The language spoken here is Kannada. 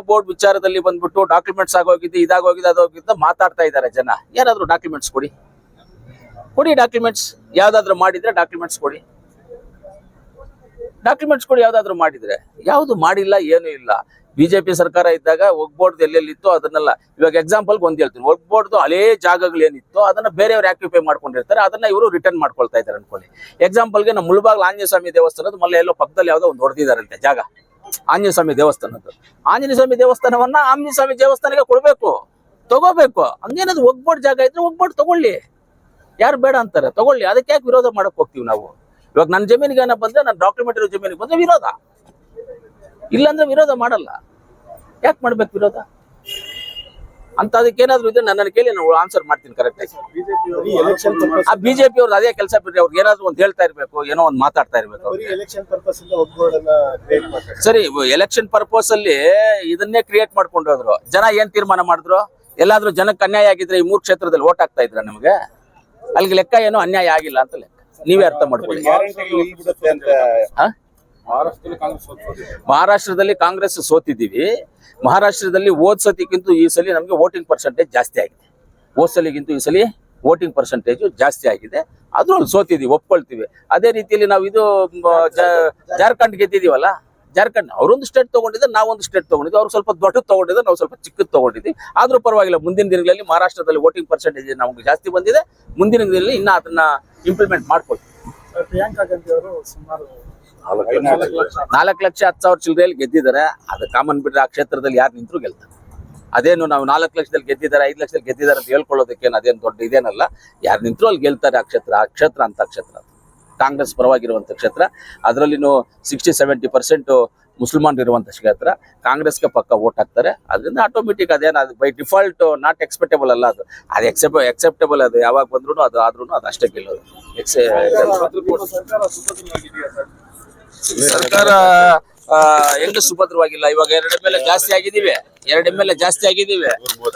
ಬೋರ್ಡ್ ವಿಚಾರದಲ್ಲಿ ಬಂದ್ಬಿಟ್ಟು ಡಾಕ್ಯುಮೆಂಟ್ಸ್ ಆಗೋಗಿದೆ, ಇದಾಗೋಗಿದೆ, ಅದೋಗಿದ್ದ ಮಾತಾಡ್ತಾ ಇದ್ದಾರೆ ಜನ. ಯಾರಾದ್ರೂ ಡಾಕ್ಯುಮೆಂಟ್ಸ್ ಕೊಡಿ ಡಾಕ್ಯುಮೆಂಟ್ಸ್. ಯಾವ್ದಾದ್ರು ಮಾಡಿದ್ರೆ ಡಾಕ್ಯುಮೆಂಟ್ಸ್ ಕೊಡಿ ಯಾವ್ದಾದ್ರು ಮಾಡಿದ್ರೆ. ಯಾವ್ದು ಮಾಡಿಲ್ಲ, ಏನು ಇಲ್ಲ. ಬಿಜೆಪಿ ಸರ್ಕಾರ ಇದ್ದಾಗ ಒಗ್ಬೋರ್ಡ್ ಎಲ್ಲೆಲ್ಲಿತ್ತು ಅದನ್ನೆಲ್ಲ, ಇವಾಗ ಎಕ್ಸಾಂಪಲ್ ಒಂದ್ ಹೇಳ್ತೀನಿ, ಒಗ್ಬೋರ್ಡ್ದು ಹಳೇ ಜಾಗಗಳೇನಿತ್ತು ಅದನ್ನ ಬೇರೆಯವ್ರು ಆಕ್ಯುಪೈ ಮಾಡ್ಕೊಂಡಿರ್ತಾರೆ, ಅದನ್ನ ಇವರು ರಿಟರ್ನ್ ಮಾಡ್ಕೊಳ್ತಾ ಇದ್ದಾರೆ ಅನ್ಕೊಳ್ಳಿ. ಎಕ್ಸಾಂಪಲ್ಗೆ ನಮ್ಮ ಮುಳಬಾಗ್ಲ ಆಂಜನೇಯ ಸ್ವಾಮಿ ದೇವಸ್ಥಾನದ ಮಲ್ಲ ಎಲ್ಲೋ ಪಕ್ಕದಲ್ಲಿ ಯಾವ್ದೋ ಒಂದು ಹೊಡೆದಿದ್ದಾರಂತೆ ಜಾಗ, ಆಂಜನೇಯ ಸ್ವಾಮಿ ದೇವಸ್ಥಾನದ್ದು. ಆಂಜನೇಯ ಸ್ವಾಮಿ ದೇವಸ್ಥಾನವನ್ನ ಆಂಜನೇಯ ಸ್ವಾಮಿ ದೇವಸ್ಥಾನಕ್ಕೆ ಕೊಡ್ಬೇಕು, ತಗೋಬೇಕು. ಹಂಗೇನಾದ್ರು ಒಗ್ಬೋರ್ಡ್ ಜಾಗ ಇದ್ರೆ ಒಗ್ಬೋರ್ಡ್ ತಗೊಳ್ಳಿ, ಯಾರು ಬೇಡ ಅಂತಾರೆ, ತಗೊಳ್ಳಿ. ಅದಕ್ಕೆ ಯಾಕೆ ವಿರೋಧ ಮಾಡಕ್ ಹೋಗ್ತೀವಿ ನಾವು? ಇವಾಗ ನನ್ನ ಜಮೀನಿಗೆ ಏನೋ ಬಂದ್ರೆ, ನನ್ನ ಡಾಕ್ಯುಮೆಂಟ್ ಇರೋ ಜಮೀನಿಗೆ ಬಂದ್ರೆ ವಿರೋಧ, ಇಲ್ಲಾಂದ್ರೆ ವಿರೋಧ ಮಾಡಲ್ಲ. ಯಾಕೆ ಮಾಡ್ಬೇಕು ವಿರೋಧ ಅಂತ? ಅದಕ್ಕೇನಾದ್ರು ಇದ್ರೆ ನನ್ನನ್ನು ಕೇಳಿ ನಾನು ಆನ್ಸರ್ ಮಾಡ್ತೀನಿ ಕರೆಕ್ಟ್ ಆಗಿ. ಆ ಬಿಜೆಪಿ ಅವ್ರದ್ದು ಅದೇ ಕೆಲಸ ಬಿಡ್ರಿ, ಅವ್ರಿಗೆ ಏನಾದ್ರು ಒಂದು ಹೇಳ್ತಾ ಇರ್ಬೇಕು, ಏನೋ ಒಂದು ಮಾತಾಡ್ತಾ ಇರ್ಬೇಕು. ಸರಿ, ಎಲೆಕ್ಷನ್ ಪರ್ಪಸ್ ಅಲ್ಲಿ ಇದನ್ನೇ ಕ್ರಿಯೇಟ್ ಮಾಡ್ಕೊಂಡು ಹೋದ್ರು. ಜನ ಏನ್ ತೀರ್ಮಾನ ಮಾಡಿದ್ರು? ಎಲ್ಲಾದ್ರೂ ಜನಕ್ಕೆ ಅನ್ಯಾಯ ಆಗಿದ್ರೆ ಈ 3 ಕ್ಷೇತ್ರದಲ್ಲಿ ಓಟ್ ಹಾಕ್ತಾ ಇದ್ರ ನಮ್ಗೆ? ಅಲ್ಲಿಗೆ ಲೆಕ್ಕ ಏನೋ ಅನ್ಯಾಯ ಆಗಿಲ್ಲ ಅಂತ ಲೆಕ್ಕ, ನೀವೇ ಅರ್ಥ ಮಾಡ್ಕೊಳ್ಳಿ. ಮಹಾರಾಷ್ಟ್ರದಲ್ಲಿ ಕಾಂಗ್ರೆಸ್ ಸೋತಿದ್ದೀವಿ. ಮಹಾರಾಷ್ಟ್ರದಲ್ಲಿ ಹೋದ್ ಸತಿಗಿಂತ ಈ ಸಲ ನಮ್ಗೆ ವೋಟಿಂಗ್ ಪರ್ಸೆಂಟೇಜ್ ಜಾಸ್ತಿ ಆಗಿದೆ. ಹೋದ್ ಸಲಿಗಿಂತ ಈ ಸಲ ವೋಟಿಂಗ್ ಪರ್ಸೆಂಟೇಜ್ ಜಾಸ್ತಿ ಆಗಿದೆ. ಅದ್ರಲ್ಲಿ ಸೋತಿದೀವಿ, ಒಪ್ಕೊಳ್ತೀವಿ. ಅದೇ ರೀತಿಯಲ್ಲಿ ನಾವು ಇದು ಜಾರ್ಖಂಡ್ ಗೆದ್ದಿದೀವಲ್ಲ, ಜಾರ್ಖಂಡ್ ಅವರೊಂದು ಸ್ಟೇಟ್ ತಗೊಂಡಿದ್ದೆ, ನಾವೊಂದು ಸ್ಟೇಟ್ ತಗೊಂಡಿದ್ವಿ. ಅವ್ರು ಸ್ವಲ್ಪ ದೊಡ್ಡದು ತಗೊಂಡಿದ್ದೆ, ನಾವು ಸ್ವಲ್ಪ ಚಿಕ್ಕದು ತಗೊಂಡಿದ್ವಿ. ಆದ್ರೂ ಪರವಾಗಿಲ್ಲ. ಮುಂದಿನ ದಿನಗಳಲ್ಲಿ ಮಹಾರಾಷ್ಟ್ರದಲ್ಲಿ ವೋಟಿಂಗ್ ಪರ್ಸೆಂಟೇಜ್ ನಮ್ಗೆ ಜಾಸ್ತಿ ಬಂದಿದೆ. ಮುಂದಿನ ದಿನದಲ್ಲಿ ಇನ್ನ ಅದನ್ನ ಇಂಪ್ಲಿಮೆಂಟ್ ಮಾಡ್ಕೊಳ್ತೀವಿ. ಪ್ರಿಯಾಂಕಾ ಗಾಂಧಿ ಅವರು ಸುಮಾರು 4,10,000 ಚಿಲ್ಲರೆಯಲ್ಲಿ ಗೆದ್ದಿದ್ದಾರೆ. ಅದು ಕಾಮನ್ ಬಿಟ್ರೆ ಆ ಕ್ಷೇತ್ರದಲ್ಲಿ ಯಾರು ನಿಂತರೂ ಗೆಲ್ತಾರೆ. ಅದೇನು ನಾವು 4 ಲಕ್ಷದಲ್ಲಿ ಗೆದ್ದಿದ್ದಾರೆ, 5 ಲಕ್ಷದಲ್ಲಿ ಗೆದ್ದಿದ್ದಾರೆ ಅಂತ ಹೇಳ್ಕೊಳ್ಳೋದಕ್ಕೇನು ಅದೇನು ದೊಡ್ಡ ಇದೇನಲ್ಲ. ಯಾರು ನಿಂತರೂ ಅಲ್ಲಿ ಗೆಲ್ತಾರೆ. ಆ ಕ್ಷೇತ್ರ ಅಂತ ಕ್ಷೇತ್ರ ಕಾಂಗ್ರೆಸ್ ಪರವಾಗಿರುವಂಥ ಕ್ಷೇತ್ರ. ಅದರಲ್ಲಿ 60-70% ಮುಸಲ್ಮಾನ್ ಇರುವಂಥ ಕ್ಷೇತ್ರ. ಕಾಂಗ್ರೆಸ್ಗೆ ಪಕ್ಕ ವೋಟ್ ಹಾಕ್ತಾರೆ. ಅದರಿಂದ ಆಟೋಮೆಟಿಕ್ ಅದೇನು ಅದು ಬೈ ಡಿಫಾಲ್ಟ್ ನಾಟ್ ಎಕ್ಸ್ಪೆಕ್ಟೇಬಲ್ ಅಲ್ಲ. ಅದು ಎಕ್ಸೆಪ್ಟೇಬಲ್. ಅದು ಯಾವಾಗ ಬಂದ್ರು ಅದು ಆದ್ರೂ ಅದು ಅಷ್ಟೇ ಗೆಲ್ಲೋದು. ಸರ್ಕಾರ ಹೆಂಗ ಸುಭದ್ರವಾಗಿಲ್ಲ. ಇವಾಗ 2 MLA ಜಾಸ್ತಿ ಆಗಿದ್ದೀವಿ.